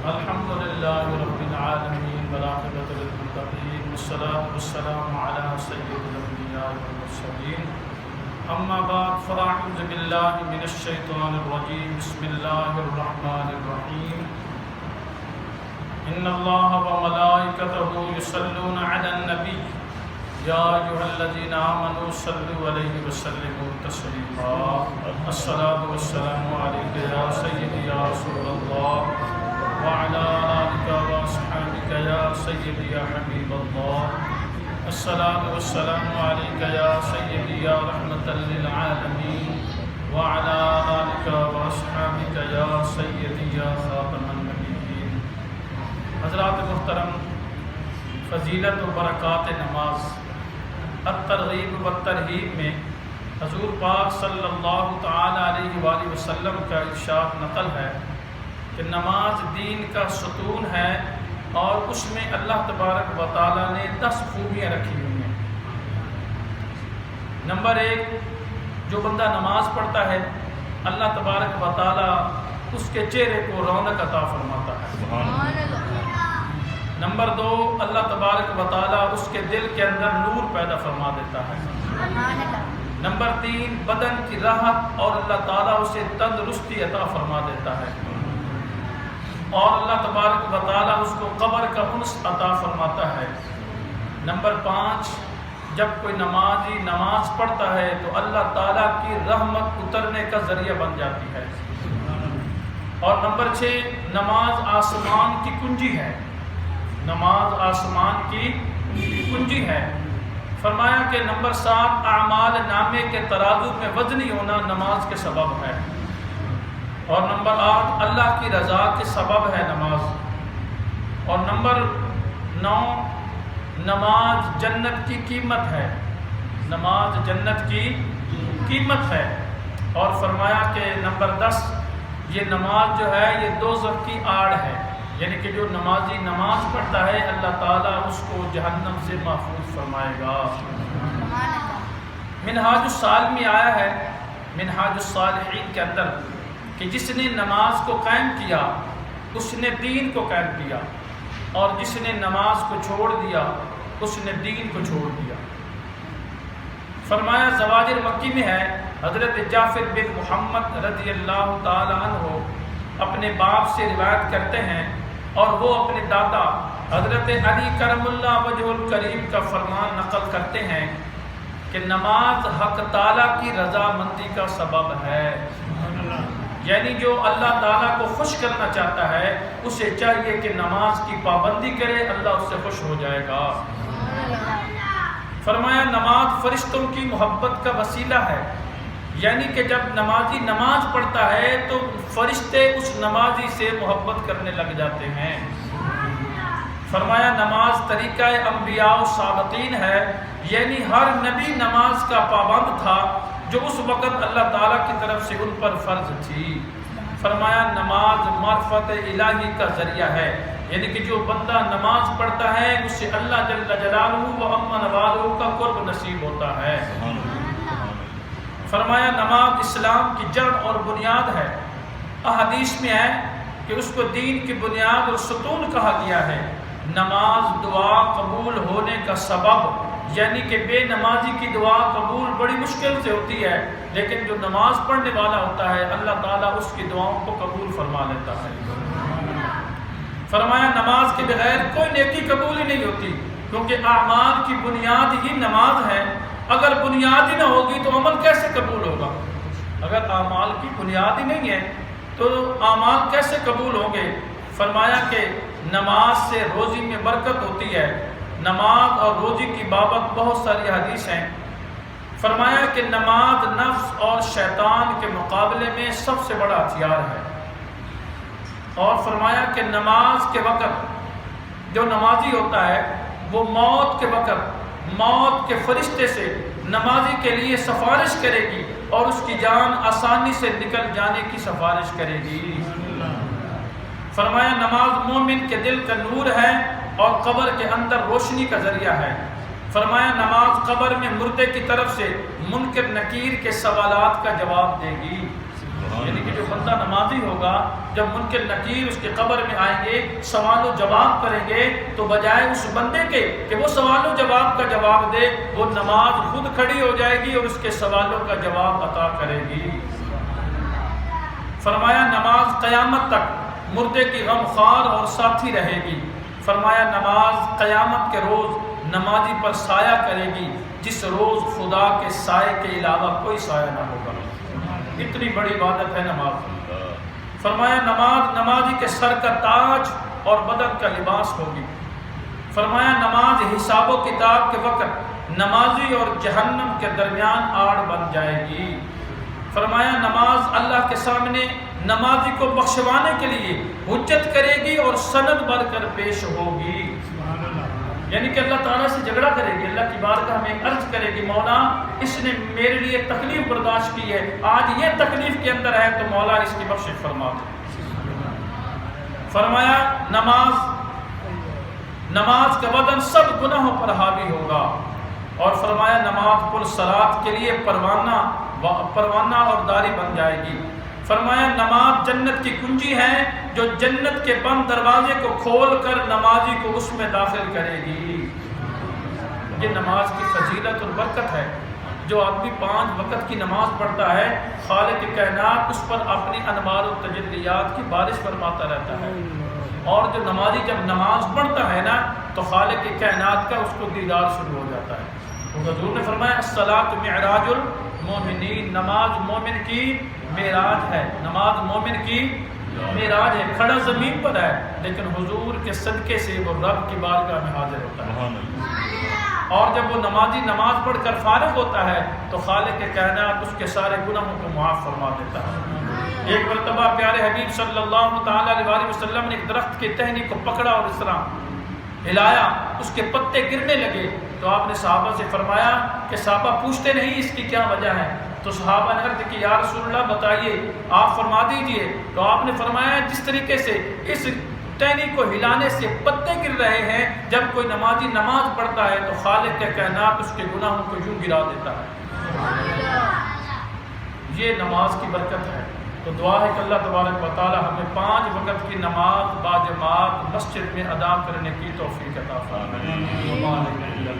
الحمد لله رب العالمين والعاقبة للمتقين والصلاة والسلام على سيد الأنبياء والمرسلين أما بعد فأعوذ بالله من الشيطان الرجيم بسم الله الرحمن الرحيم إن الله وملائكته يصلون على النبي يا أيها الذين آمنوا صلوا عليه وسلموا تسليما الصلاة والسلام عليك يا سيدي يا رسول الله وعلى آلك وأصحابك يا سيدي يا حبيب الله الصلاة والسلام عليك يا سيدي يا رحمة للعالمين وعلى آلك وأصحابك يا سيدي يا خاتم النبيين. حضرات محترم، فضیلت و برکات نماز الترغیب و ترہیب میں حضور پاک صلی اللہ تعالی علیہ وآلہ وسلم کا ارشاد نقل ہے کہ نماز دین کا ستون ہے اور اس میں اللہ تبارک و تعالی نے 10 خوبیاں رکھی ہوئی ہیں. نمبر 1، جو بندہ نماز پڑھتا ہے اللہ تبارک و تعالی اس کے چہرے کو رونق عطا فرماتا ہے. نمبر 2، اللہ تبارک و تعالی اس کے دل کے اندر نور پیدا فرما دیتا ہے. نمبر 3، بدن کی راحت اور اللہ تعالی اسے تندرستی عطا فرما دیتا ہے. اور اللہ تبارک و تعالی اس کو قبر کا انس عطا فرماتا ہے. نمبر 5، جب کوئی نمازی نماز پڑھتا ہے تو اللہ تعالی کی رحمت اترنے کا ذریعہ بن جاتی ہے. اور نمبر 6، نماز آسمان کی کنجی ہے. نماز آسمان کی کنجی ہے. فرمایا کہ نمبر 7، اعمال نامے کے ترازو میں وزنی ہونا نماز کے سبب ہے. اور نمبر 8، اللہ کی رضا کے سبب ہے نماز. اور نمبر 9، نماز جنت کی قیمت ہے. نماز جنت کی قیمت ہے. اور فرمایا کہ نمبر 10، یہ نماز جو ہے یہ دوزخ کی آڑ ہے، یعنی کہ جو نمازی نماز پڑھتا ہے اللہ تعالیٰ اس کو جہنم سے محفوظ فرمائے گا. منہاج الصالح میں آیا ہے، منہاج الصالحین کے اندر، کہ جس نے نماز کو قائم کیا اس نے دین کو قائم کیا، اور جس نے نماز کو چھوڑ دیا اس نے دین کو چھوڑ دیا. فرمایا زواجر مکی میں ہے، حضرت جعفر بن محمد رضی اللہ تعالی عنہ اپنے باپ سے روایت کرتے ہیں اور وہ اپنے دادا حضرت علی کرم اللہ وجہ الکریم کا فرمان نقل کرتے ہیں کہ نماز حق تعالیٰ کی رضامندی کا سبب ہے. یعنی جو اللہ تعالیٰ کو خوش کرنا چاہتا ہے اسے چاہیے کہ نماز کی پابندی کرے، اللہ اس سے خوش ہو جائے گا. فرمایا نماز فرشتوں کی محبت کا وسیلہ ہے، یعنی کہ جب نمازی نماز پڑھتا ہے تو فرشتے اس نمازی سے محبت کرنے لگ جاتے ہیں. فرمایا نماز طریقہ انبیاء و سابقین ہے، یعنی ہر نبی نماز کا پابند تھا جو اس وقت اللہ تعالیٰ کی طرف سے ان پر فرض تھی. فرمایا نماز معرفت الہی کا ذریعہ ہے، یعنی کہ جو بندہ نماز پڑھتا ہے اس سے اللہ جل جلالہ و امن والوں کا قرب نصیب ہوتا ہے. فرمایا نماز اسلام کی جڑ اور بنیاد ہے. احادیث میں ہے کہ اس کو دین کی بنیاد اور ستون کہا گیا ہے. نماز دعا قبول ہونے کا سبب، یعنی کہ بے نمازی کی دعا قبول بڑی مشکل سے ہوتی ہے، لیکن جو نماز پڑھنے والا ہوتا ہے اللہ تعالیٰ اس کی دعاؤں کو قبول فرما لیتا ہے. فرمایا نماز کے بغیر کوئی نیکی قبول ہی نہیں ہوتی، کیونکہ اعمال کی بنیاد ہی نماز ہے. اگر بنیاد ہی نہ ہوگی تو عمل کیسے قبول ہوگا؟ اگر اعمال کی بنیاد ہی نہیں ہے تو اعمال کیسے قبول ہوں گے؟ فرمایا کہ نماز سے روزی میں برکت ہوتی ہے. نماز اور روزی کی بابت بہت ساری حدیث ہیں. فرمایا کہ نماز نفس اور شیطان کے مقابلے میں سب سے بڑا ہتھیار ہے. اور فرمایا کہ نماز کے وقت جو نمازی ہوتا ہے وہ موت کے وقت موت کے فرشتے سے نمازی کے لیے سفارش کرے گی اور اس کی جان آسانی سے نکل جانے کی سفارش کرے گی. فرمایا نماز مومن کے دل کا نور ہے اور قبر کے اندر روشنی کا ذریعہ ہے. فرمایا نماز قبر میں مردے کی طرف سے منکر نکیر کے سوالات کا جواب دے گی. یعنی کہ جو بندہ نمازی ہوگا، جب منکر نکیر اس کے قبر میں آئیں گے، سوال و جواب کریں گے، تو بجائے اس بندے کے کہ وہ سوال و جواب کا جواب دے، وہ نماز خود کھڑی ہو جائے گی اور اس کے سوالوں کا جواب عطا کرے گی۔ فرمایا نماز قیامت تک مردے کی غم خوار اور ساتھی رہے گی۔ فرمایا نماز قیامت کے روز نمازی پر سایہ کرے گی، جس روز خدا کے سائے کے علاوہ کوئی سایہ نہ ہوگا۔ اتنی بڑی عبادت ہے نماز۔ فرمایا نماز نمازی کے سر کا تاج اور بدن کا لباس ہوگی۔ فرمایا نماز حساب و کتاب کے وقت نمازی اور جہنم کے درمیان آڑ بن جائے گی۔ فرمایا نماز اللہ کے سامنے نمازی کو بخشوانے کے لیے حجت کرے گی اور سند بن کر پیش ہوگی۔ یعنی کہ اللہ تعالیٰ سے جھگڑا کرے گی، اللہ کی بارگاہ میں عرض کرے گی، مولا اس نے میرے لیے تکلیف برداشت کی ہے، آج یہ تکلیف کے اندر ہے تو مولا اس کی بخشش فرما دے۔ فرمایا نماز کا بدن سب گناہوں پر حاوی ہوگا، اور فرمایا نماز پل صراط کے لیے پروانہ اور داری بن جائے گی۔ فرمایا نماز جنت کی کنجی ہے جو جنت کے بند دروازے کو کھول کر نمازی کو اس میں داخل کرے گی۔ یہ نماز کی فضیلت اور برکت ہے۔ جو آدمی 5 وقت کی نماز پڑھتا ہے، خالق کائنات اس پر اپنی انوار و تجلیات کی بارش فرماتا رہتا ہے، اور جو نمازی جب نماز پڑھتا ہے نا تو خالق کائنات کا اس کو دیدار شروع ہو جاتا ہے۔ حضور نے فرمایا الصلاۃ معراج المومنین، نماز مومن کی معراج ہے، نماز مومن کی معراج ہے۔ کھڑا زمین پر ہے لیکن حضور کے صدقے سے وہ رب کی بارگاہ میں حاضر ہوتا ہے، اور جب وہ نمازی نماز پڑھ کر فارغ ہوتا ہے تو خالق کائنات اس کے سارے گناہوں کو معاف فرما دیتا ہے۔ ایک مرتبہ پیارے حبیب صلی اللہ تعالی علیہ وسلم نے ایک درخت کی ٹہنی کو پکڑا اور اس طرح ہلایا، اس کے پتے گرنے لگے، تو آپ نے صحابہ سے فرمایا کہ صحابہ پوچھتے نہیں اس کی کیا وجہ ہے، تو صحابہ نے عرض کی یا رسول اللہ بتائیے، آپ فرما دیجئے۔ تو آپ نے فرمایا جس طریقے سے اس ٹہنی کو ہلانے سے پتے گر رہے ہیں، جب کوئی نمازی نماز پڑھتا ہے تو خالق کے کائنات اس کے گناہوں کو یوں گرا دیتا ہے۔ یہ نماز کی برکت ہے۔ تو دعا ہے کہ اللہ تبارک و تعالی ہمیں 5 وقت کی نماز باجماعت مسجد میں ادا کرنے کی توفیق عطا فرمائے۔